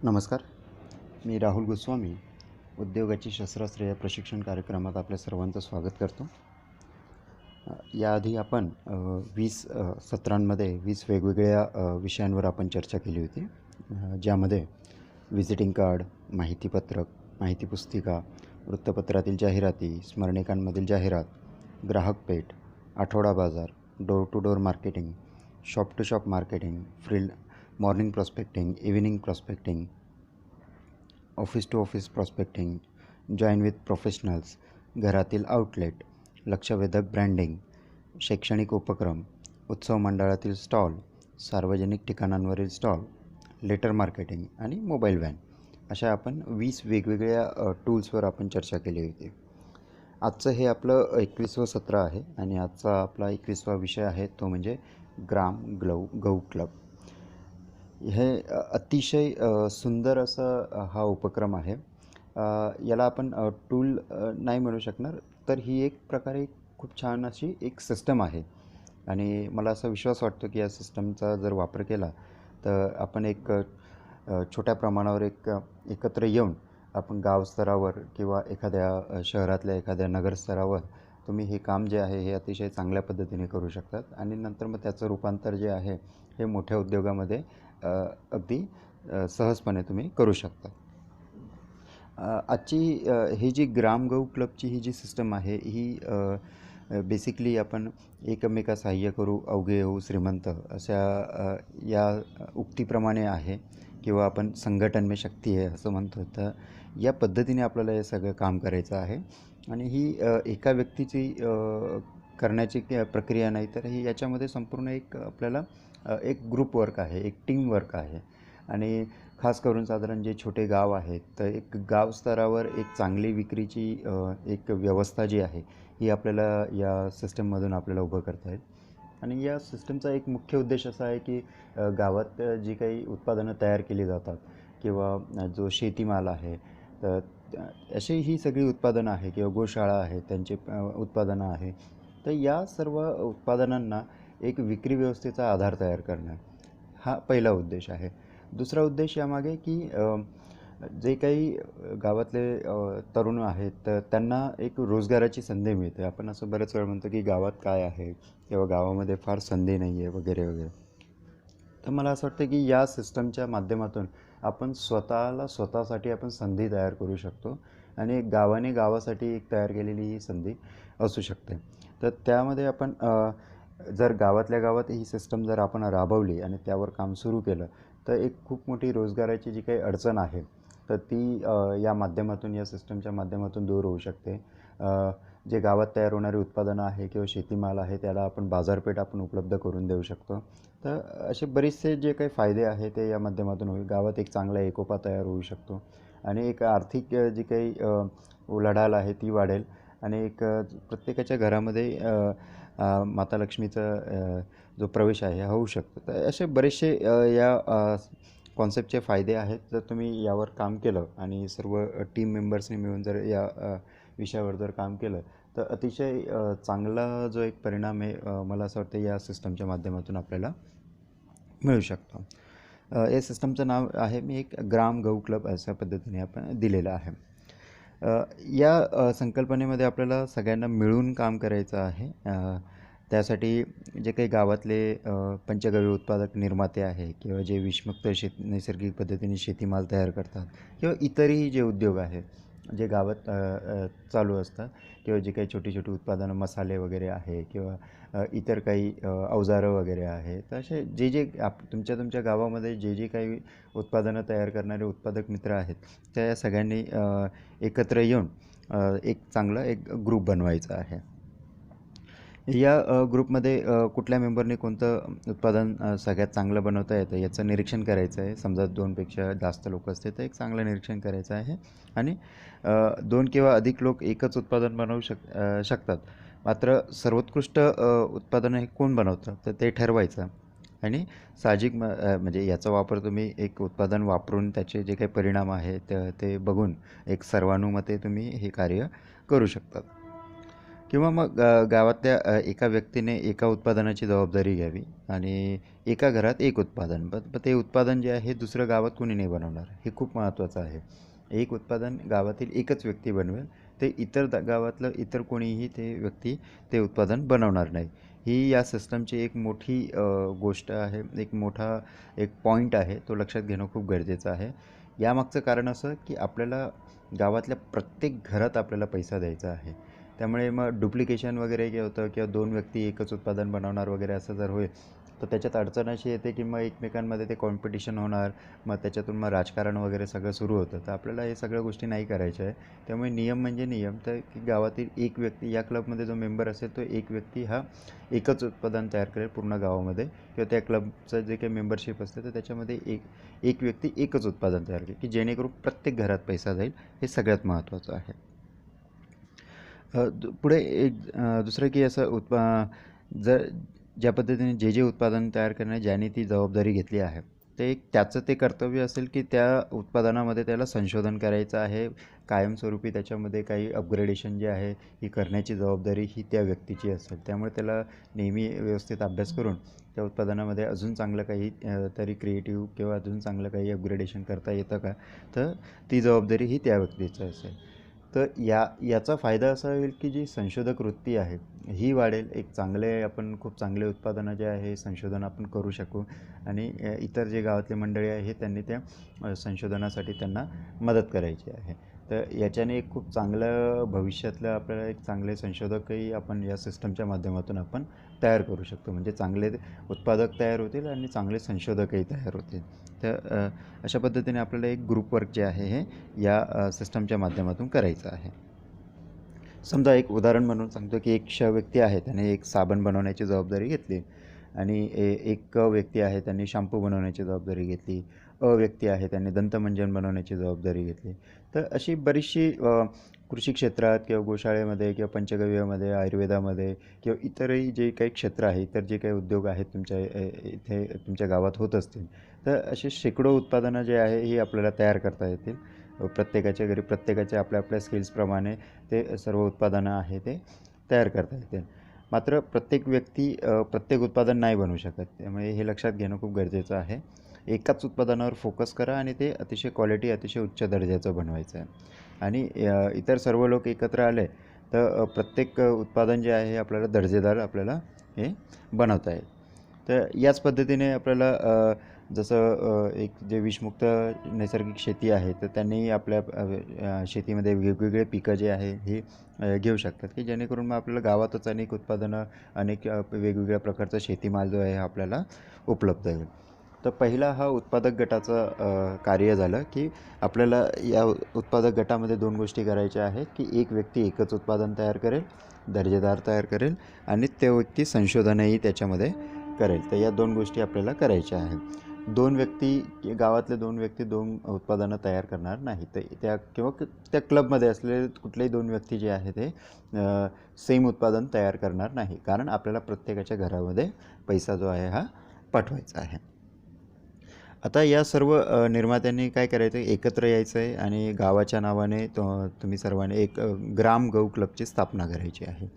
नमस्कार. मी राहुल गोस्वामी उद्योगाची शस्त्रास्त्रे या प्रशिक्षण कार्यक्रमात आपल्या सर्वांचं स्वागत करतो. याआधी आपण 20 सत्रांमध्ये 20 वेगवेगळ्या विषयांवर आपण चर्चा केली होती, ज्यामध्ये व्हिजिटिंग कार्ड, माहितीपत्रक, माहिती पुस्तिका, वृत्तपत्रातील जाहिराती, स्मरणिकांमधील जाहिरात, ग्राहक पेठ, आठवडा बाजार, door to door marketing, shop to shop marketing, morning prospecting, evening prospecting, office to office prospecting, join with professionals, घरातील आउटलेट, लक्षवेधक ब्रँडिंग, शैक्षणिक उपक्रम, उत्सव मंडळातील स्टॉल, सार्वजनिक ठिकाणांवरील स्टॉल, लेटर मार्केटिंग आणि मोबाईल व्हॅन, अशा आपण 20 वेगवेगळ्या टूल्सवर आपण चर्चा केली होती. आजचं हे आपलं 21वं सत्र आहे आणि आजचा आपला 21वा विषय आहे तो म्हणजे ग्राम गौ क्लब. हे अतिशय सुंदर असं हा उपक्रम आहे. याला आपण टूल नाही म्हणू शकणार, तर ही एक प्रकारे खूप छान अशी एक सिस्टम आहे आणि मला असा विश्वास वाटतो की या सिस्टमचा जर वापर केला तर आपण एक छोट्या प्रमाणावर एकत्र येऊन आपण गाव स्तरावर किंवा एखाद्या शहरातल्या एखाद्या नगर स्तरावर तुम्ही हे काम जे आहे हे अतिशय चांगल्या पद्धतीने करू शकतात आणि नंतर मग त्याचं रूपांतर जे आहे हे मोठ्या उद्योगामध्ये अगदी सहजपणे तुम्ही करू शकता. आजची ही जी ग्रामगौ क्लबची ही जी सिस्टम आहे ही बेसिकली आपण एकमेका सहाय्य करू अवघे होऊ श्रीमंत अशा या उक्तीप्रमाणे आहे किंवा आपण संघटन में शक्ती आहे असं म्हणतो. तर या पद्धतीने आपल्याला हे सगळं काम करायचं आहे आणि ही एका व्यक्तीची करण्याची प्रक्रिया नाही, तर ही याच्यामध्ये संपूर्ण एक आपल्याला एक ग्रुप वर्क आहे, एक टीम वर्क आहे आणि खास करून साधारण जे छोटे गाव आहेत तर एक गाव स्तरावर एक चांगली विक्रीची एक व्यवस्था जी आहे ही आपल्याला या सिस्टममधून आपल्याला उभं करता येईल. आणि या सिस्टमचा एक मुख्य उद्देश असा आहे की गावात जी काही उत्पादनं तयार केली जातात किंवा जो शेतीमाल आहे तर अशी ही सगळी उत्पादनं आहे किंवा गोशाळा आहे त्यांचे उत्पादनं आहे, तर या सर्व उत्पादनांना एक विक्री व्यवस्थेचा आधार तयार करणं हा पहिला उद्देश आहे. दुसरा उद्देश यामागे की जे काही गावातले तरुण आहेत तर त्यांना एक रोजगाराची संधी मिळते. आपण असं बरेच वेळ म्हणतो की गावात काय आहे किंवा गावामध्ये फार संधी नाही आहे वगैरे वगैरे. तर मला असं वाटतं की या सिस्टमच्या माध्यमातून आपण स्वतःसाठी आपण संधी तयार करू शकतो आणि गावाने गावासाठी एक तयार केलेली ही संधी असू शकते. तर त्यामध्ये आपण जर गावातल्या गावात ही सिस्टम जर आपण राबवली आणि त्यावर काम सुरू केलं तर एक खूप मोठी रोजगाराची जी काही अडचण आहे तर ती या माध्यमातून या सिस्टमच्या माध्यमातून दूर होऊ शकते. जे गावात तयार होणारे उत्पादनं आहे किंवा शेतीमाल आहे त्याला आपण बाजारपेठ आपण उपलब्ध करून देऊ शकतो. तर असे बरेचसे जे काही फायदे आहे ते या माध्यमातून होईल. गावात एक चांगला एकोपा तयार होऊ शकतो आणि एक आर्थिक जी काही उलाढाल आहे ती वाढेल आणि एक प्रत्येकाच्या घरामध्ये माता लक्ष्मीचा जो प्रवेश आहे हा होऊ शकतो. तर असे बरेचसे या कॉन्सेप्टचे फायदे आहेत. जर तुम्ही यावर काम केलं आणि सर्व टीम मेंबर्सनी मिळून जर या विषयावर जर काम केलं तर अतिशय चांगला जो एक परिणाम आहे मला असं वाटतं या सिस्टमच्या माध्यमातून आपल्याला मिळू शकतो. या सिस्टमचं नाव आहे मी एक ग्राम गौ क्लब अशा पद्धतीने आपण दिलेलं आहे. या संकल्पनेमध्ये आपल्याला सगळ्यांना मिळून काम करायचं आहे. त्यासाठी जे काही गावातले पंचगव्य उत्पादक निर्माते आहे किंवा जे विषमुक्त नैसर्गिक पद्धतीने शेतीमाल तयार करतात किंवा इतरही जे उद्योग आहेत जे गावात चालू असतात किंवा जे काही छोटी छोटी उत्पादनं मसाले वगैरे आहे किंवा इतर काही अवजारं वगैरे आहे, तर असे जे तुमच्या गावामध्ये जे काही उत्पादनं तयार करणारे उत्पादक मित्र आहेत त्या या सगळ्यांनी एकत्र येऊन एक चांगला एक ग्रुप बनवायचा आहे. या ग्रुपमध्ये कुठल्या मेंबरने कोणतं उत्पादन सगळ्यात चांगलं बनवता येतं याचं निरीक्षण करायचं आहे. समजा 2पेक्षा जास्त लोक असते तर एक चांगलं निरीक्षण करायचं आहे आणि 2 किंवा अधिक लोक एकच उत्पादन बनवू शकतात. मात्र सर्वोत्कृष्ट उत्पादनं हे कोण बनवतं तर ते ठरवायचं आणि साहजिक म्हणजे याचा वापर तुम्ही एक उत्पादन वापरून त्याचे जे काही परिणाम आहेत ते बघून एक सर्वानुमते तुम्ही हे कार्य करू शकतात. किंवा मग गावातल्या एका व्यक्तीने एका उत्पादनाची जबाबदारी घ्यावी आणि एका घरात एक उत्पादन. पण ते उत्पादन जे आहे दुसरं गावात कोणी नाही बनवणार. हे खूप महत्त्वाचं आहे. एक उत्पादन गावातील एकच व्यक्ती बनवेल. ते इतर गावातलं इतर कोणीही ते व्यक्ती ते उत्पादन बनवणार नाही. ही या सिस्टमची एक मोठी गोष्ट आहे. एक मोठा एक पॉईंट आहे. तो लक्षात घेणं खूप गरजेचं आहे. यामागचं कारण असं की आपल्याला गावातल्या प्रत्येक घरात आपल्याला पैसा द्यायचा आहे. त्यामुळे मग डुप्लिकेशन वगैरे जे होतं किंवा दोन व्यक्ती एकच उत्पादन बनवणार वगैरे असं जर होईल तर त्याच्यात अडचण अशी येते की मग एकमेकांमध्ये ते कॉम्पिटिशन होणार. मग त्याच्यातून मग राजकारण वगैरे सगळं सुरू होतं. तर आपल्याला हे सगळ्या गोष्टी नाही करायच्या आहे. त्यामुळे नियम म्हणजे नियम तर की गावातील एक व्यक्ती या क्लबमध्ये जो मेंबर असेल तो एक व्यक्ती हा एकच उत्पादन तयार करेल पूर्ण गावामध्ये किंवा त्या क्लबचं जे काही मेंबरशिप असते तर त्याच्यामध्ये एक व्यक्ती एकच उत्पादन तयार करेल की जेणेकरून प्रत्येक घरात पैसा जाईल. हे सगळ्यात महत्त्वाचं आहे. पुढे एक दुसरं की असं जर ज्या पद्धतीने जे उत्पादन तयार करणे ज्याने ती जबाबदारी घेतली आहे ते एक त्याचं ते कर्तव्य असेल की त्या उत्पादनामध्ये त्याला संशोधन करायचं आहे. कायमस्वरूपी त्याच्यामध्ये काही अपग्रेडेशन जे आहे ही करण्याची जबाबदारी ही त्या व्यक्तीची असेल. त्यामुळे त्याला नेहमी व्यवस्थित अभ्यास करून त्या उत्पादनामध्ये अजून चांगलं काही तरी क्रिएटिव्ह किंवा अजून चांगलं काही अपग्रेडेशन करता येतं का, तर ती जबाबदारी ही त्या व्यक्तीची असेल. तर याचा फायदा असा होईल की जी संशोधक वृत्ती आहे ही वाढेल. एक आपण खूप चांगले उत्पादनं जे आहे संशोधन आपण करू शकू आणि इतर जे गावातले मंडळी आहे त्यांनी त्या संशोधनासाठी त्यांना मदत करायची आहे. तर याच्याने एक खूप चांगलं भविष्यातलं आपल्याला एक चांगले संशोधकही आपण या सिस्टमच्या माध्यमातून आपण तयार करू शकतो. म्हणजे चांगले उत्पादक तयार होतील आणि चांगले संशोधकही तयार होतील. तर अशा पद्धतीने आपल्याला एक ग्रुप वर्क जे आहे हे या सिस्टमच्या माध्यमातून करायचं आहे. समजा एक उदाहरण म्हणून सांगतो की एक व्यक्ती आहे त्याने एक साबण बनवण्याची जबाबदारी घेतली आणि एक व्यक्ती आहे त्यांनी शॅम्पू बनवण्याची जबाबदारी घेतली. व्यक्ती आहे त्यांनी दंतमंजन बनवण्याची जबाबदारी घेतली. तर अशी बरीचशी कृषी क्षेत्रात किंवा गोशाळेमध्ये किंवा पंचगव्यामध्ये आयुर्वेदामध्ये किंवा इतरही जे काही क्षेत्र आहे इतर जे काही उद्योग आहेत तुमच्या इथे तुमच्या गावात होत असतील तर असे शेकडो उत्पादनं जे आहे ही आपल्याला तयार करता येतील. प्रत्येकाच्या घरी प्रत्येकाच्या आपल्या आपल्या स्किल्सप्रमाणे ते सर्व उत्पादनं आहे ते तयार करता येतील. मात्र प्रत्येक व्यक्ती प्रत्येक उत्पादन नाही बनवू शकत. त्यामुळे हे लक्षात घेणं खूप गरजेचं आहे. एकाच उत्पादनावर फोकस करा आणि ते अतिशय क्वालिटी अतिशय उच्च दर्जाचं बनवायचं आहे. आणि इतर सर्व लोक एकत्र आले तर प्रत्येक उत्पादन जे आहे आपल्याला दर्जेदार आपल्याला हे बनवता येईल. तर याच पद्धतीने आपल्याला जसं एक जे विषमुक्त नैसर्गिक शेती आहे तर त्यांनी आपल्या शेतीमध्ये वेगवेगळे पिकं जे आहे हे घेऊ शकतात की जेणेकरून मग आपल्याला गावातच अनेक उत्पादनं अनेक वेगवेगळ्या प्रकारचा शेतीमाल जो आहे आपल्याला उपलब्ध होईल. तर पहिला हा उत्पादक गटाचं कार्य झालं की आपल्याला या उत्पादक गटामध्ये दोन गोष्टी करायच्या आहेत की एक व्यक्ती एकच उत्पादन तयार करेल, दर्जेदार तयार करेल आणि तो व्यक्ती संशोधनही त्याच्यामध्ये करेल. तर या दोन गोष्टी आपल्याला करायच्या आहेत. गावातले दोन व्यक्ती दोन उत्पादनं तयार करणार नाही. तर किंवा त्या क्लबमध्ये असलेले कुठलेही दोन व्यक्ती जे आहे ते सेम उत्पादन तयार करणार नाही. कारण आपल्याला प्रत्येकाच्या घरामध्ये पैसा जो आहे हा पाठवायचा आहे. आता या सर्व निर्मात्यांनी काय करायचं आहे एकत्र यायचं आहे आणि गावाच्या नावाने तुम्ही सर्वांनी एक ग्राम गौ क्लबची स्थापना करायची आहे.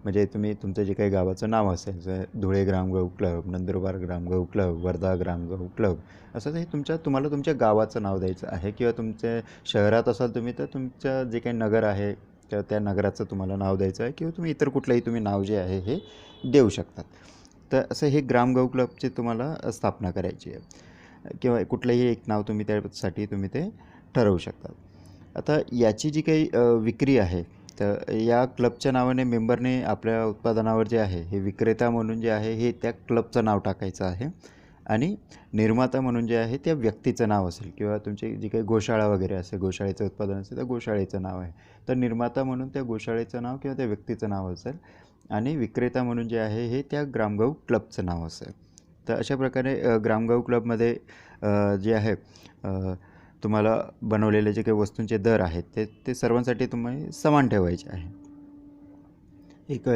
म्हणजे तुमचं जे काही गावाचं नाव असेल जर Dhule Gramgau club, Nandurbar Gramgau club, Wardha Gramgau club असं हे तुम्हाला तुमच्या गावाचं नाव द्यायचं आहे. किंवा तुमच्या शहरात असाल तुम्ही तर तुमचं जे काही नगर आहे तर त्या नगराचं तुम्हाला नाव द्यायचं आहे किंवा तुम्ही इतर कुठलंही नाव जे आहे हे देऊ शकतात. तर असं हे ग्रामगौ क्लबची तुम्हाला स्थापना करायची आहे किंवा कुठलंही एक नाव त्यासाठी तुम्ही ते ठरवू शकता. आता याची जी काही विक्री आहे तर या क्लबच्या नावाने मेंबरने आपल्या उत्पादनावर जे आहे हे विक्रेता म्हणून जे आहे हे त्या क्लबचं नाव टाकायचं आहे आणि निर्माता म्हणून जे आहे त्या व्यक्तीचं नाव असेल किंवा तुमची जी काही गोशाळा वगैरे असेल गोशाळेचं उत्पादन असेल तर गोशाळेचं नाव आहे. तर निर्माता म्हणून त्या गोशाळेचं नाव किंवा त्या व्यक्तीचं नाव असेल आणि विक्रेता म्हणून जे आहे हे त्या ग्रामगौ क्लबचं नाव असेल. तर अशा प्रकारे ग्रामगौ क्लबमध्ये जे आहे तुम्हाला बनवलेले जे काही वस्तूंचे दर आहेत ते सर्वांसाठी तुम्ही समान ठेवायचे आहे.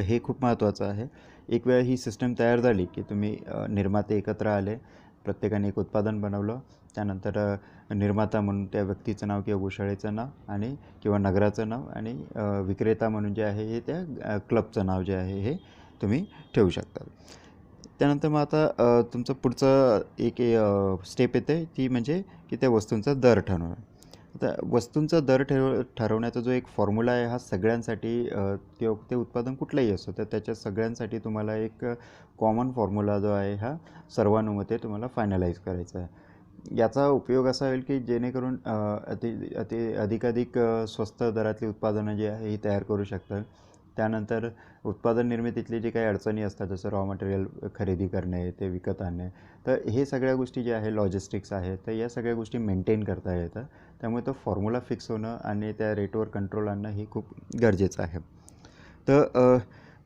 हे खूप महत्त्वाचं आहे. एक वेळ ही सिस्टम तयार झाली की तुम्ही निर्माते एकत्र आले प्रत्येकाने एक उत्पादन बनवलं, त्यानंतर निर्माता म्हणून त्या व्यक्तीचं नाव किंवा गोशाळेचं नाव आणि किंवा नगराचं नाव आणि विक्रेता म्हणून जे आहे हे त्या क्लबचं नाव जे आहे हे तुम्ही ठेवू शकता. त्यानंतर मग आता तुमचं पुढचं एक स्टेप येते ती म्हणजे की त्या वस्तूंचा दर ठरवणं. आता वस्तूंचा दर ठरवण्याचा जो एक फॉर्म्युला आहे हा सगळ्यांसाठी किंवा ते उत्पादन कुठलंही असो तर त्याच्या सगळ्यांसाठी तुम्हाला एक कॉमन फॉर्म्युला जो आहे हा सर्वानुमते तुम्हाला फायनलाइज करायचा आहे. याचा उपयोग असा होईल की जेणेकरून अधिकाधिक स्वस्त दरातली उत्पादनं जी आहे ही तयार करू शकतात. त्यानंतर उत्पादन निर्मितीतली जी काही अडचणी असतात जसं रॉ मटेरियल खरेदी करणे, ते विकत आणणे, तर हे सगळ्या गोष्टी ज्या आहे लॉजिस्टिक्स आहे तर या सगळ्या गोष्टी मेंटेन करता येतात. त्यामुळे तो फॉर्म्युला फिक्स होणं आणि त्या रेटवर कंट्रोल आणणं हे खूप गरजेचं आहे. तर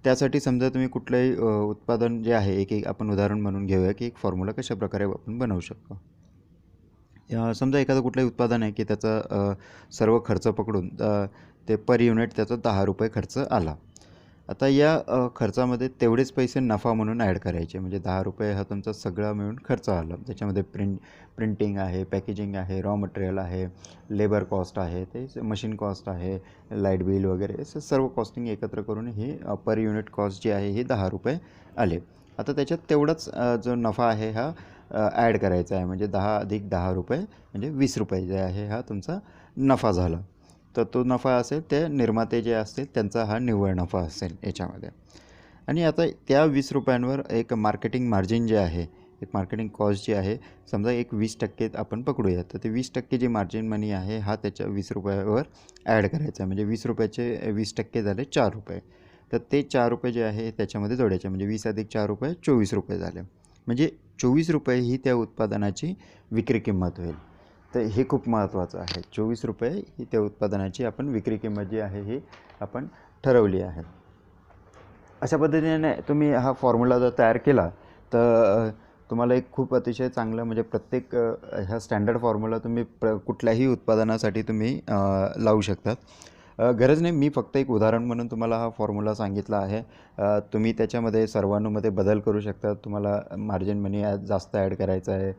त्यासाठी समजा तुम्ही कुठलंही उत्पादन जे आहे एक आपण उदाहरण म्हणून घेऊया की एक फॉर्म्युला कशाप्रकारे आपण बनवू शकतो. समजा एखादं कुठलंही उत्पादन आहे की त्याचा सर्व खर्च पकडून ते पर युनिट त्याचा 10 रुपये खर्च आला. आता या खर्चामध्ये तेवढेच पैसे नफा म्हणून ॲड करायचे, म्हणजे 10 रुपये हा तुमचा सगळा मिळून खर्च आला. त्याच्यामध्ये प्रिंटिंग आहे, पॅकेजिंग आहे, रॉ मटेरियल आहे, लेबर कॉस्ट आहे, ते मशीन कॉस्ट आहे, लाईट बिल वगैरे असं सर्व कॉस्टिंग एकत्र करून ही पर युनिट कॉस्ट जी आहे ही 10 रुपये आले. आता त्याच्यात तेवढाच जो नफा आहे हा ॲड करायचा आहे, म्हणजे 10 अधिक 10 रुपये म्हणजे 20 रुपये जे आहे हा तुमचा नफा झाला. तर तो नफा असेल ते निर्माते जे असतील त्यांचा हा निव्वळ नफा असेल याच्यामध्ये. आणि आता त्या 20 रुपयांवर एक मार्केटिंग मार्जिन जे आहे, एक मार्केटिंग कॉस्ट जी आहे, समजा एक 20% आपण पकडूया. तर ते 20% जी मार्जिन मनी आहे हा त्याच्या 20 रुपयावर ॲड करायचा आहे. म्हणजे 20 रुपयाचे 20% झाले 4 रुपये. तर ते 4 रुपये जे आहे त्याच्यामध्ये जोडायचे, म्हणजे 20 अधिक 4 रुपये 24 रुपये झाले. म्हणजे 24 रुपये ही त्या उत्पादनाची विक्री किंमत होईल. तर हे खूप महत्त्वाचं आहे. 24 रुपये ही त्या उत्पादनाची आपण विक्री किंमत जी आहे ही आपण ठरवली आहे. अशा पद्धतीने तुम्ही हा फॉर्म्युला जर तयार केला तर तुम्हाला एक खूप अतिशय चांगलं म्हणजे प्रत्येक ह्या स्टँडर्ड फॉर्म्युला तुम्ही कुठल्याही उत्पादनासाठी तुम्ही लावू शकतात. गरज नाही, मी फक्त एक उदाहरण म्हणून तुम्हाला हा फॉर्म्युला सांगितला आहे. तुम्ही त्याच्यामध्ये सर्वानुमध्ये बदल करू शकता. तुम्हाला मार्जिन मनी जास्त ॲड करायचा आहे,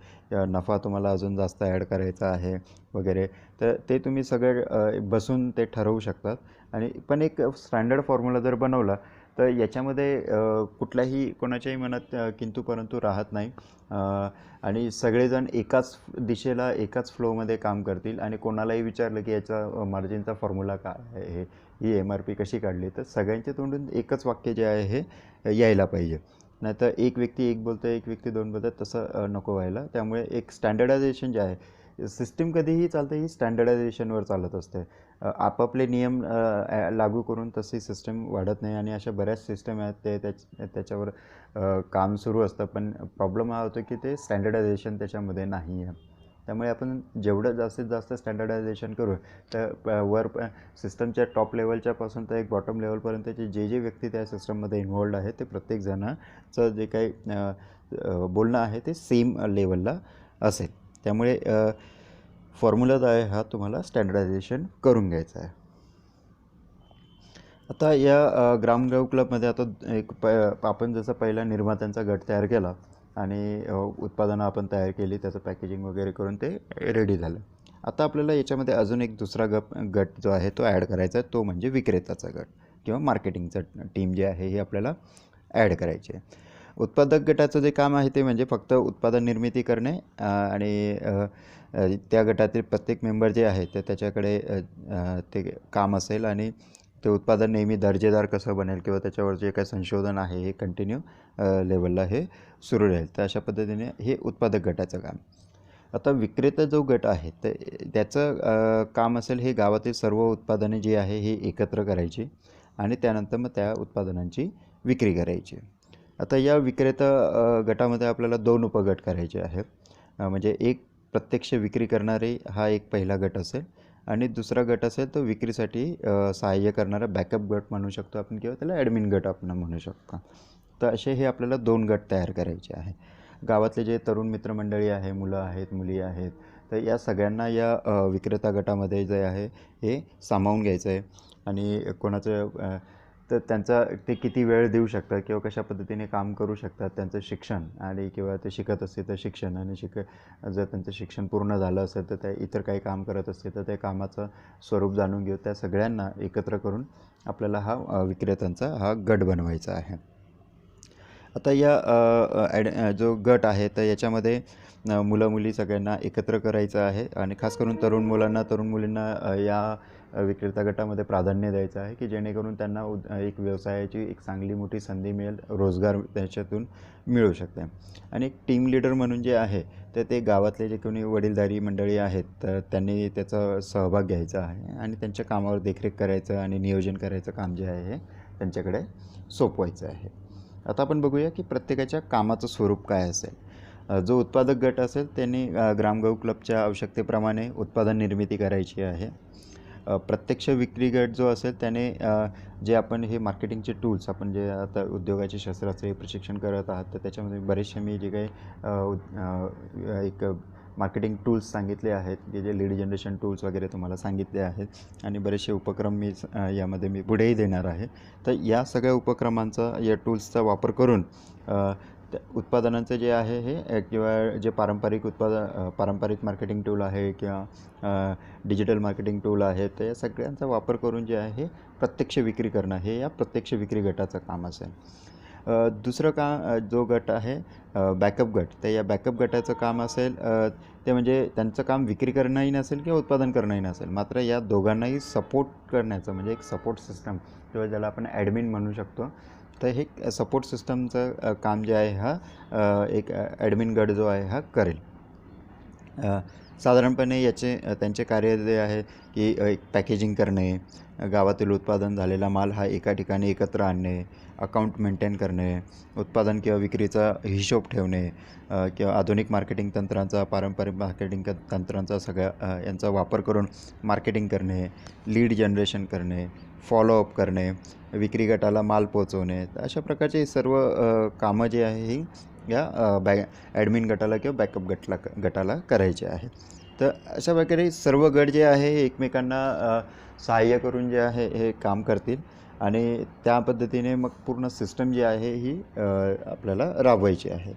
नफा तुम्हाला अजून जास्त ॲड करायचा आहे वगैरे, तर ते तुम्ही सगळे बसून ते ठरवू शकतात. आणि पण एक स्टँडर्ड फॉर्म्युला जर बनवला तर याच्यामध्ये कुठल्याही कोणाच्याही मनात किंतु परंतु राहत नाही. आणि सगळेजण एकाच दिशेला एकाच फ्लोमध्ये काम करतील. आणि कोणालाही विचारलं की याचा मार्जिनचा फॉर्म्युला काय आहे, ही MRP कशी काढली, तर सगळ्यांच्या तोंडून एकच वाक्य जे आहे हे यायला पाहिजे. नाहीतर एक व्यक्ती एक बोलतो आहे, एक व्यक्ती दोन बोलतात, तसं नको व्हायला. त्यामुळे एक स्टँडर्डायझेशन जे आहे, सिस्टीम कधीही चालते ही स्टँडर्डायझेशनवर चालत असते. आपापले नियम लागू करून तशी सिस्टम वाढत नाही. आणि अशा बऱ्याच सिस्टम आहेत ते त्याच्यावर काम सुरू असतं, पण प्रॉब्लेम हा होतो की ते स्टँडर्डायझेशन त्याच्यामध्ये नाही आहे. त्यामुळे आपण जेवढं जास्तीत जास्त स्टँडर्डायझेशन करू तर सिस्टमच्या टॉप लेवलच्यापासून तर एक बॉटम लेवलपर्यंतचे जे व्यक्ती त्या सिस्टममध्ये इन्व्हॉल्ड आहे ते प्रत्येकजणाचं जे काही बोलणं आहे ते सेम लेवलला असेल. त्यामुळे फॉर्म्युला जो आहे हा तुम्हाला स्टँडर्डायझेशन करून घ्यायचा आहे. आता या ग्रामगव क्लबमध्ये आता आपण जसं पहिला निर्मात्यांचा गट तयार केला आणि उत्पादनं आपण तयार केली, त्याचं पॅकेजिंग वगैरे करून ते रेडी झालं. आता आपल्याला याच्यामध्ये अजून एक दुसरा गट जो आहे तो ॲड करायचा आहे, तो म्हणजे विक्रेताचा गट किंवा मार्केटिंगचं टीम जे आहे हे आपल्याला ॲड करायची आहे. उत्पादक गटाचं जे काम आहे ते म्हणजे फक्त उत्पादन निर्मिती करणे आणि त्या गटातील प्रत्येक मेंबर जे आहे ते त्याच्याकडे ते काम असेल आणि ते उत्पादन नेहमी दर्जेदार कसं बनेल किंवा त्याच्यावर जे काही संशोधन आहे हे कंटिन्यू लेवलला हे सुरू राहील. तर अशा पद्धतीने हे उत्पादक गटाचं काम. आता विक्रेता जो गट आहे तर त्याचं काम असेल हे गावातील सर्व उत्पादने जी आहे हे एकत्र करायची आणि त्यानंतर मग त्या उत्पादनांची विक्री करायची. आता या विक्रेता गटामध्ये आपल्याला 2 उपगट करायचे आहेत. म्हणजे एक प्रत्यक्ष विक्री करणारे हा एक पहिला गट असेल आणि दुसरा गट असेल तो विक्रीसाठी सहाय्य करणारा बॅकअप गट म्हणू शकतो आपण किंवा त्याला ॲडमिन गट आपण म्हणू शकतो. तर असे हे आपल्याला 2 गट तयार करायचे आहे. गावातले जे तरुण मित्रमंडळी आहे, मुलं आहेत, मुली आहेत, तर या सगळ्यांना या विक्रेता गटामध्ये जे आहे हे सामावून घ्यायचं आहे. आणि कोणाचं तर त्यांचा ते किती वेळ देऊ शकतात किंवा कशा पद्धतीने काम करू शकतात, त्यांचं शिक्षण आणि किंवा ते शिकत असतील तर शिक्षण आणि जर त्यांचं शिक्षण पूर्ण झालं असेल तर ते इतर काही काम करत असतील तर त्या कामाचं स्वरूप जाणून घेऊ. त्या सगळ्यांना एकत्र करून आपल्याला हा विक्रेत्यांचा हा गट बनवायचा आहे. आता जो गट आहे तर याच्यामध्ये मुलं मुली सगळ्यांना एकत्र करायचं आहे आणि खास करून तरुण मुलींना या विक्रेता गटामध्ये प्राधान्य द्यायचं आहे की जेणेकरून त्यांना एक व्यवसायाची एक चांगली मोठी संधी मिळेल, रोजगार त्याच्यातून मिळू शकते. आणि एक टीम लीडर म्हणून जे आहे तर ते गावातले जे कोणी वडीलधारी मंडळी आहेत तर त्यांनी त्याचा सहभाग घ्यायचा आहे आणि त्यांच्या कामावर देखरेख करायचं आणि नियोजन करायचं काम जे आहे हे त्यांच्याकडे सोपवायचं आहे. आता आपण बघूया की प्रत्येकाच्या कामाचं स्वरूप काय असेल. जो उत्पादक गट असेल त्यांनी ग्रामगहू क्लबच्या आवश्यकतेप्रमाणे उत्पादन निर्मिती करायची आहे. प्रत्यक्ष विक्री गट जो असेल त्याने जे आपण हे मार्केटिंगचे टूल्स आपण जे आता उद्योगाचे शस्त्राचे प्रशिक्षण करत आहात तर त्याच्यामध्ये बरेचसे मी जे काही एक मार्केटिंग टूल्स सांगितले आहेत की जे लीड जनरेशन टूल्स वगैरे तुम्हाला सांगितले आहेत आणि बरेचसे उपक्रम मी यामध्ये मी पुढेही देणार आहे. तर या सगळ्या उपक्रमांचा या टूल्सचा वापर करून उत्पादनांचं जे आहे हे किंवा जे पारंपरिक मार्केटिंग टूल आहे किंवा डिजिटल मार्केटिंग टूल आहे तर या सगळ्यांचा वापर करून जे आहे प्रत्यक्ष विक्री करणं हे या प्रत्यक्ष विक्री गटाचं काम असेल. दुसरं जो गट आहे बॅकअप गट, तर या बॅकअप गटाचं काम असेल ते म्हणजे त्यांचं काम विक्री करणंही नसेल किंवा उत्पादन करणंही नसेल, मात्र या दोघांनाही सपोर्ट करण्याचं म्हणजे एक सपोर्ट सिस्टम किंवा ज्याला आपण ॲडमिन म्हणू शकतो. तर हे सपोर्ट सिस्टमचं काम जे आहे हा एक ॲडमिन गट जो आहे हा करेल. साधारणपणे त्यांचे कार्य जे आहे की एक पॅकेजिंग करणे, गावातील उत्पादन झालेला माल हा एका ठिकाणी एकत्र आणणे, अकाउंट मेंटेन करणे, उत्पादन किंवा विक्रीचा हिशोब ठेवणे किंवा आधुनिक मार्केटिंग तंत्रांचा, पारंपरिक मार्केटिंग तंत्रांचा सगळ्या यांचा वापर करून मार्केटिंग करणे, लीड जनरेशन करणे, फॉलोअप करणे, विक्री गटाला माल पोचवणे. अशा प्रकारचे सर्व कामं जे आहे ही या ॲडमिन गटाला किंवा बॅकअप गटाला करायचे आहे. तर अशा प्रकारे सर्व गट जे आहे हे एकमेकांना सहाय्य करून जे आहे हे काम करतील आणि त्या पद्धतीने मग पूर्ण सिस्टम जी आहे ही आपल्याला राबवायची आहे.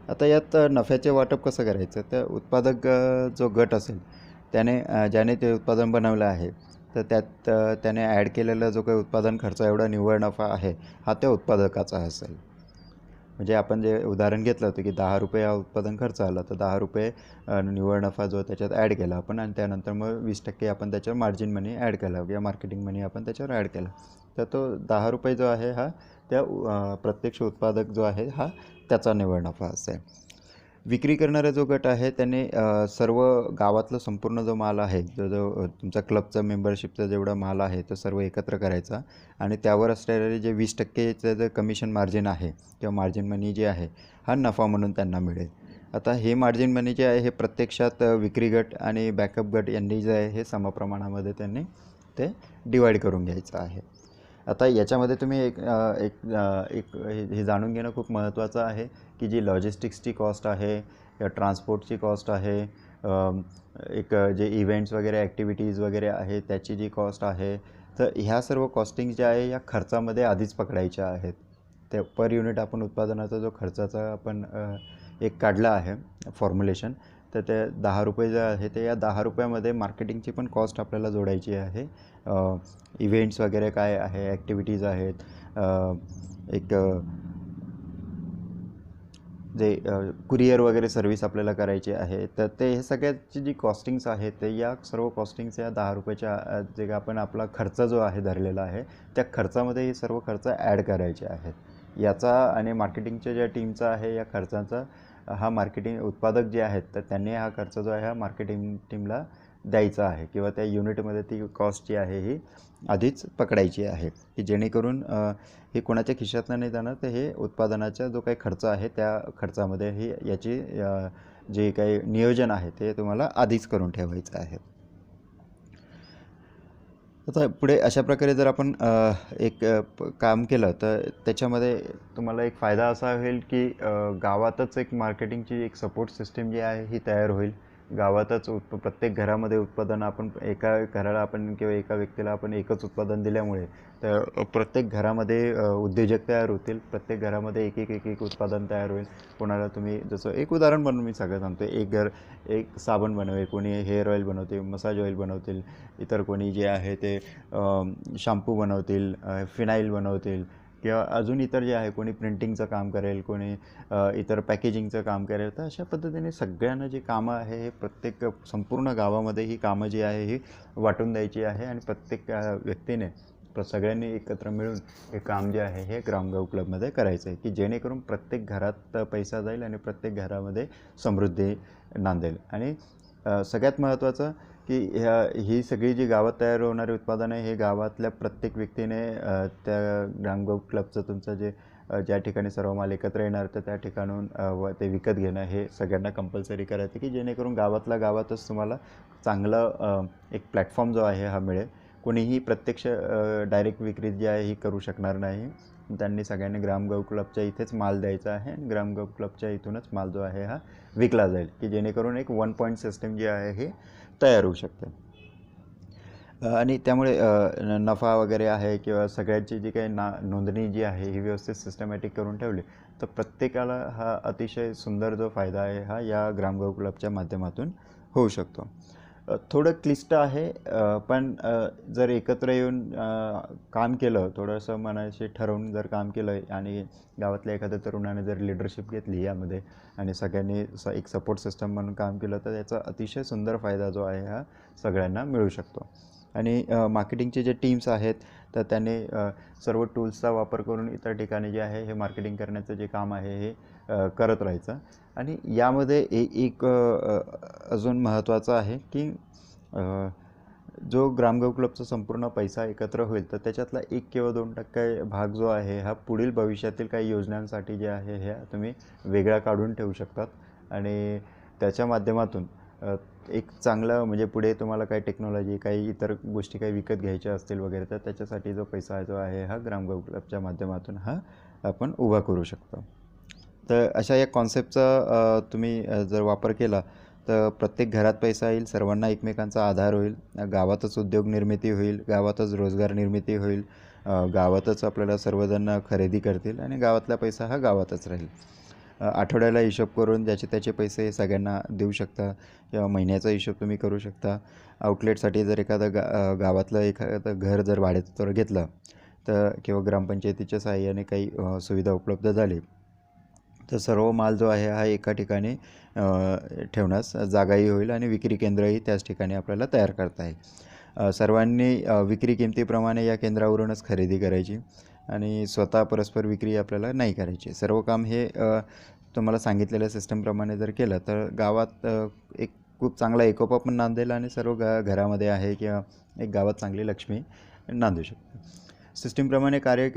आता यात नफ्याचे वाटप कसं करायचं, तर उत्पादक जो गट असेल ज्याने ते उत्पादन बनवलं आहे तर त्याने ॲड केलेला जो काही उत्पादन खर्च एवढा निव्वळ नफा आहे हा त्या उत्पादकाचा असेल. म्हणजे आपण जे उदाहरण घेतलं होतं की ₹10 हा उत्पादन खर्च आला तर ₹10 निव्वळ नफा जो त्याच्यात ॲड केला आपण आणि त्यानंतर मग 20% आपण त्याच्यावर मार्जिन मनी ॲड केला किंवा मार्केटिंग मनी आपण त्याच्यावर ॲड केला. तर तो ₹10 जो आहे हा त्या प्रत्यक्ष उत्पादक जो आहे हा त्याचा निव्वळ नफा असेल. विक्री करणारा जो गट आहे त्याने सर्व गावातलं संपूर्ण जो माल आहे जो तुमचा क्लबचा मेंबरशिपचा जेवढा माल आहे तो सर्व एकत्र करायचा आणि त्यावर असलेले जे 20%चं जे कमिशन मार्जिन आहे किंवा मार्जिन मनी जे आहे हा नफा म्हणून त्यांना मिळेल. आता हे मार्जिन मनी जे आहे हे प्रत्यक्षात विक्री गट आणि बॅकअप गट यांनी जे आहे हे समप्रमाणामध्ये त्यांनी ते डिवाईड करून घ्यायचं आहे. आता याच्यामध्ये तुम्ही हे जाणून घेणं खूप महत्त्वाचं आहे की जी लॉजिस्टिक्सची कॉस्ट आहे या ट्रान्सपोर्टची कॉस्ट आहे, जे इव्हेंट्स वगैरे ॲक्टिव्हिटीज वगैरे आहे त्याची जी कॉस्ट आहे, तर ह्या सर्व कॉस्टिंग ज्या आहे या खर्चामध्ये आधीच पकडायच्या आहेत. त्या पर युनिट आपण उत्पादनाचा जो खर्चाचा आपण एक काढला आहे फॉर्म्युलेशन, तर ते ₹10 जे आहे ते या ₹10मध्ये मार्केटिंगची पण कॉस्ट आपल्याला जोडायची आहे. इव्हेंट्स वगैरे काय आहे, ॲक्टिव्हिटीज आहेत, जे कुरिअर वगैरे सर्व्हिस आपल्याला करायची आहे, तर ते हे सगळ्याची जी कॉस्टिंग्स आहेत ते या सर्व कॉस्टिंग्स या ₹10च्या जे आपण आपला खर्च जो आहे धरलेला आहे त्या खर्चामध्ये हे सर्व खर्च ॲड करायचे आहेत. याचा आणि मार्केटिंगच्या ज्या टीमचा आहे या खर्चाचा हा मार्केटिंग उत्पादक जे आहेत तर त्यांनी हा खर्च जो आहे हा मार्केटिंग टीमला द्यायचा आहे किंवा त्या युनिटमध्ये ती कॉस्ट जी आहे ही आधीच पकडायची आहे की जेणेकरून हे कोणाच्या खिशातनं नाही जाणार, तर हे उत्पादनाचा जो काही खर्च आहे त्या खर्चामध्ये ही याची जे काही नियोजन आहे ते तुम्हाला आधीच करून ठेवायचं आहे. आता पुढे अशा प्रकारे जर आपण काम केलं तर त्याच्यामध्ये तुम्हाला एक फायदा असा होईल की गावातच एक मार्केटिंगची एक सपोर्ट सिस्टीम जी आहे ही तयार होईल गावातच प्रत्येक घरामध्ये उत्पादन आपण एका घराला आपण किंवा एका व्यक्तीला आपण एकच उत्पादन दिल्यामुळे तर प्रत्येक घरामध्ये उद्योजक तयार होतील. प्रत्येक घरामध्ये एक उत्पादन तयार होईल. कोणाला तुम्ही जसं एक उदाहरण म्हणून मी सगळं सांगतो, एक साबण बनवेल, कोणी हेअर ऑइल बनवते, मसाज ऑइल बनवतील, इतर कोणी जे आहे ते शॅम्पू बनवतील, फिनाईल बनवतील किंवा अजून इतर जे आहे कोणी प्रिंटिंगचं काम करेल, कोणी इतर पॅकेजिंगचं काम करेल. तर अशा पद्धतीने सगळ्यांना जी कामं आहे हे प्रत्येक संपूर्ण गावामध्ये ही कामं जी आहे ही वाटून द्यायची आहे आणि प्रत्येक व्यक्तीने सगळ्यांनी एकत्र मिळून हे काम जे आहे हे ग्रामगाव क्लबमध्ये करायचं आहे की जेणेकरून प्रत्येक घरात पैसा जाईल आणि प्रत्येक घरामध्ये समृद्धी नांदेल. आणि सगळ्यात महत्त्वाचं की ही सगळी जी गावात तयार होणारी उत्पादनं आहे हे गावातल्या प्रत्येक व्यक्तीने त्या ग्रामगाव क्लबचं तुमचं जे ज्या ठिकाणी सर्व माल एकत्र येणार तर त्या ठिकाणून ते विकत घेणं हे सगळ्यांना कंपल्सरी करायचं की जेणेकरून गावातल्या गावातच तुम्हाला चांगलं एक प्लॅटफॉर्म जो आहे हा मिळेल. कोणीही प्रत्यक्ष डायरेक्ट विक्री जी आहे ही करू शकणार नाही. त्यांनी सगळ्यांनी ग्रामगाव क्लबच्या इथेच माल द्यायचा आहे आणि ग्रामगाव क्लबच्या इथूनच माल जो आहे हा विकला जाईल की जेणेकरून एक 1 पॉईंट सिस्टम जी आहे हे तयार होऊ शकते. आणि त्यामुळे नफा वगैरे आहे किंवा सगळ्यांची जी काही नोंदणी जी आहे ही व्यवस्थित सिस्टमॅटिक करून ठेवली तर प्रत्येकाला हा अतिशय सुंदर जो फायदा आहे हा या ग्रामगाव क्लबच्या माध्यमातून होऊ शकतो. थोडं क्लिष्ट आहे पण जर एकत्र येऊन काम केलं, थोडंसं मनाशी ठरवून जर काम केलं आणि गावातल्या एखाद्या तरुणाने जर लिडरशिप घेतली यामध्ये आणि सगळ्यांनी एक सपोर्ट सिस्टम म्हणून काम केलं तर याचा अतिशय सुंदर फायदा जो आहे हा सगळ्यांना मिळू शकतो. आणि मार्केटिंगचे जे टीम्स आहेत तर त्यांनी सर्व टूल्सचा वापर करून इतर ठिकाणी जे आहे हे मार्केटिंग करण्याचं जे काम आहे हे करत राहायचं. आणि यामध्ये एक अजून महत्त्वाचं आहे की जो ग्रामगाव क्लबचा संपूर्ण पैसा एकत्र होईल तर त्याच्यातला 1 किंवा 2% भाग जो आहे हा पुढील भविष्यातील काही योजनांसाठी जे आहे हे तुम्ही वेगळा काढून ठेवू शकतात आणि त्याच्या माध्यमातून एक चांगलं म्हणजे पुढे तुम्हाला काही टेक्नॉलॉजी काही इतर गोष्टी काही विकत घ्यायच्या असतील वगैरे तर त्याच्यासाठी जो पैसा जो आहे हा ग्रामगाव क्लबच्या माध्यमातून हा आपण उभा करू शकतो. तर अशा या कॉन्सेप्टचा तुम्ही जर वापर केला तर प्रत्येक घरात पैसा येईल, सर्वांना एकमेकांचा आधार होईल, गावातच उद्योग निर्मिती होईल, गावातच रोजगार निर्मिती होईल, गावातच आपल्याला सर्वजण खरेदी करतील आणि गावातला पैसा हा गावातच राहील. आठवड्याला हिशोब करून ज्याचे त्याचे पैसे सगळ्यांना देऊ शकता किंवा महिन्याचा हिशोब तुम्ही करू शकता. आउटलेटसाठी जर एखादं गावातलं एखादं घर जर भाड्याचं घेतलं तर किंवा ग्रामपंचायतीच्या सहाय्याने काही सुविधा उपलब्ध झाली तर सर्व माल जो आहे हा एका ठिकाणी ठेवण्यास जागाही होईल आणि विक्री केंद्रही त्याच ठिकाणी आपल्याला तयार करता येईल. सर्वांनी विक्री किमतीप्रमाणे या केंद्रावरूनच खरेदी करायची आणि स्वतः परस्पर विक्री आपल्याला नाही करायची. सर्व काम हे तुम्हाला सांगितलेल्या सिस्टमप्रमाणे जर केलं तर गावात एक खूप चांगला एकोपा पण नांदेल आणि सर्व घरामध्ये आहे किंवा एक गावात चांगली लक्ष्मी नांदू शकते. सिस्टीमप्रमाणे कार्य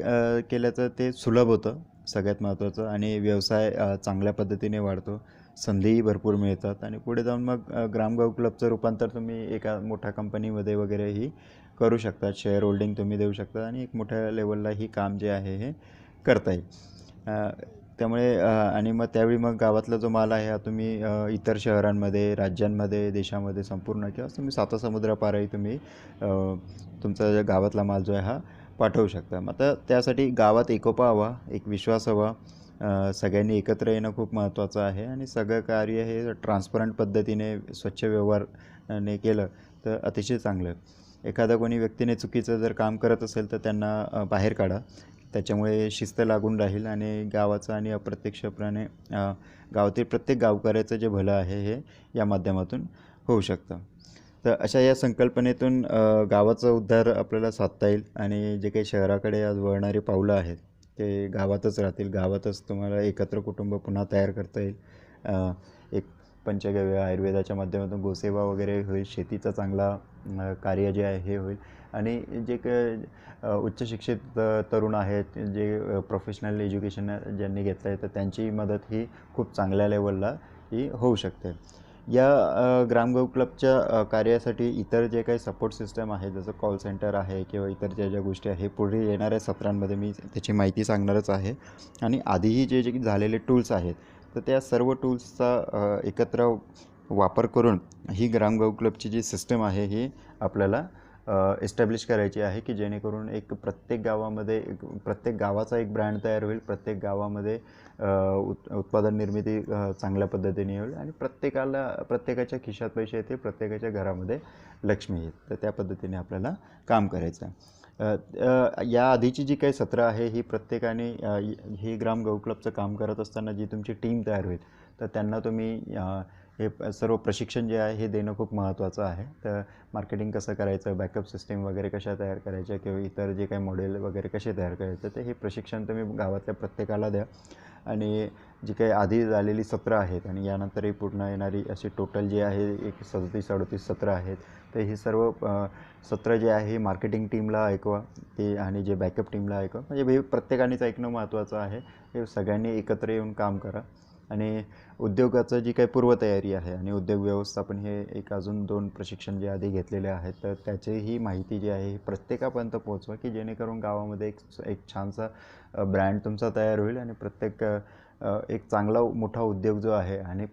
केल्याचं ते सुलभ होतं सगळ्यात महत्त्वाचं आणि व्यवसाय चांगल्या पद्धतीने वाढतो, संधीही भरपूर मिळतात आणि पुढे जाऊन मग ग्रामगाव क्लबचं रूपांतर तुम्ही एका मोठ्या कंपनीमध्ये वगैरेही करू शकता. शेअर होल्डिंग तुम्ही देऊ शकता आणि एक मोठ्या लेवलला ही काम जे आहे हे करता येईल. त्यामुळे आणि मग त्यावेळी मग गावातला जो माल आहे हा तुम्ही इतर शहरांमध्ये, राज्यांमध्ये, देशामध्ये संपूर्ण किंवा तुम्ही सातासमुद्रापारही तुम्ही तुमचा गावातला माल जो आहे हा पाठवू शकता. मग आता त्यासाठी गावात एकोपा हवा, एक विश्वास हवा, सगळ्यांनी एकत्र येणं खूप महत्त्वाचं आहे आणि सगळं कार्य हे ट्रान्सपरंट पद्धतीने स्वच्छ व्यवहाराने केलं तर अतिशय चांगलं. एखादा कोणी व्यक्तीने चुकीचं जर काम करत असेल तर त्यांना बाहेर काढा. त्याच्यामुळे शिस्त लागून राहील आणि गावाचं आणि अप्रत्यक्षपणे गावातील प्रत्येक गावकऱ्याचं जे भलं आहे हे या माध्यमातून होऊ शकतं. तर अशा या संकल्पनेतून गावाचा उद्धार आपल्याला साधता येईल आणि जे काही शहराकडे आज वळणारी पावलं आहेत ते गावातच राहतील. गावातच तुम्हाला एकत्र कुटुंब पुन्हा तयार करता येईल. एक पंचगव्य आयुर्वेदाच्या माध्यमातून गोसेवा वगैरे होईल, शेतीचा चांगला कार्य जे आहे हे होईल आणि जे उच्च शिक्षित तरुण आहेत जे प्रोफेशनल एज्युकेशन ज्यांनी घेतलं आहे तर त्यांची मदत ही खूप चांगल्या लेवलला ही होऊ शकते. या ग्रामगाव क्लबच्या कार्यासाठी इतर जे काही सपोर्ट सिस्टम आहे जसं कॉल सेंटर आहे किंवा इतर ज्या गोष्टी आहे पुढे येणाऱ्या सत्रांमध्ये मी त्याची माहिती सांगणारच आहे आणि आधीही जे झालेले टूल्स आहेत तर त्या सर्व टूल्सचा एकत्र वापर करून ही ग्रामगाव क्लबची जी सिस्टम आहे ही आपल्याला एस्टॅब्लिश करायची आहे, की जेणेकरून एक प्रत्येक गावामध्ये प्रत्येक गावाचा एक ब्रँड तयार होईल, प्रत्येक गावामध्ये उत्पादन निर्मिती चांगल्या पद्धतीने होईल आणि प्रत्येकाच्या खिशात पैसे येतील, प्रत्येकाच्या घरामध्ये लक्ष्मी येईल. तर त्या पद्धतीने आपल्याला काम करायचं आहे. या आधीची जी काही सत्र आहे ही प्रत्येकाने ही ग्रामगाव क्लबचं काम करत असताना जी तुमची टीम तयार होईल तर त्यांना तुम्ही हे सर्व प्रशिक्षण जे आहे हे देणं खूप महत्त्वाचं आहे. तर मार्केटिंग कसं करायचं, बॅकअप सिस्टीम वगैरे कशा तयार करायच्या किंवा इतर जे काही मॉडेल वगैरे कसे तयार करायचं ते हे प्रशिक्षण तुम्ही गावातल्या प्रत्येकाला द्या. आणि जी काही आधी झालेली सत्र आहेत आणि यानंतरही पूर्ण येणारी अशी टोटल जी आहे एक 37-38 सत्र आहेत. तर ही सर्व सत्र जे आहे मार्केटिंग टीमला ऐकवा ते आणि जे बॅकअप टीमला ऐकवा. म्हणजे हे प्रत्येकानेच ऐकणं महत्त्वाचं आहे. हे सगळ्यांनी एकत्र येऊन काम करा. आणि उद्योगाचं जी काही पूर्वतयारी आहे आणि उद्योग व्यवस्थापन हे एक अजून 2 प्रशिक्षण जे आधी घेतलेले आहेत तर त्याचीही माहिती जी आहे ही प्रत्येकापर्यंत पोहोचवा, की जेणेकरून गावामध्ये एक छानसा ब्रँड तुमचा तयार होईल आणि एक चांगला मोठा उद्योग जो आहे आणि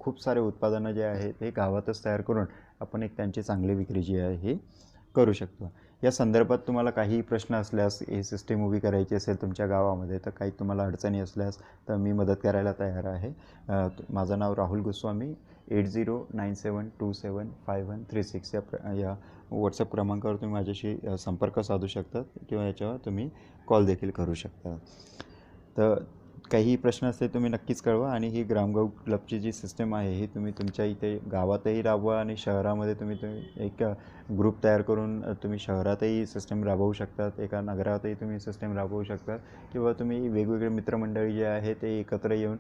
खूप सारे उत्पादनं जे आहेत ते गावातच तयार करून आपण एक त्यांची चांगली विक्री जी आहे ही करू शकतो. या संदर्भात तुम्हाला काही प्रश्न असल्यास, ही सिस्टीम उभी करायची असेल तुमच्या गावामध्ये तर काही तुम्हाला अडचणी असल्यास तर मी मदत करायला तयार आहे. माझं नाव राहुल गोस्वामी. 8097275136 या व्हॉट्सअप क्रमांकावर तुम्ही माझ्याशी संपर्क साधू शकता किंवा याच्यावर तुम्ही कॉल देखील करू शकता. तर काही प्रश्न असते तुम्ही नक्कीच कळवा आणि ही ग्रामगाव क्लबची जी सिस्टम आहे ही तुम्ही तुमच्या इथे गावातही राबवा आणि शहरामध्ये तुम्ही एक ग्रुप तयार करून तुम्ही शहरातही सिस्टम राबवू शकतात, एका नगरातही तुम्ही सिस्टम राबवू शकतात किंवा तुम्ही वेगवेगळे मित्रमंडळी जे आहे ते एकत्र येऊन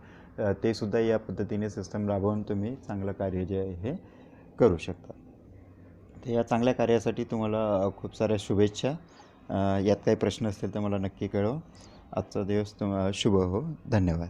ते सुद्धा या पद्धतीने सिस्टम राबवून तुम्ही चांगलं कार्य जे आहे हे करू शकता. तर या चांगल्या कार्यासाठी तुम्हाला खूप साऱ्या शुभेच्छा. यात काही प्रश्न असतील तर मला नक्की कळवा. आजचा दिवस शुभ हो. धन्यवाद.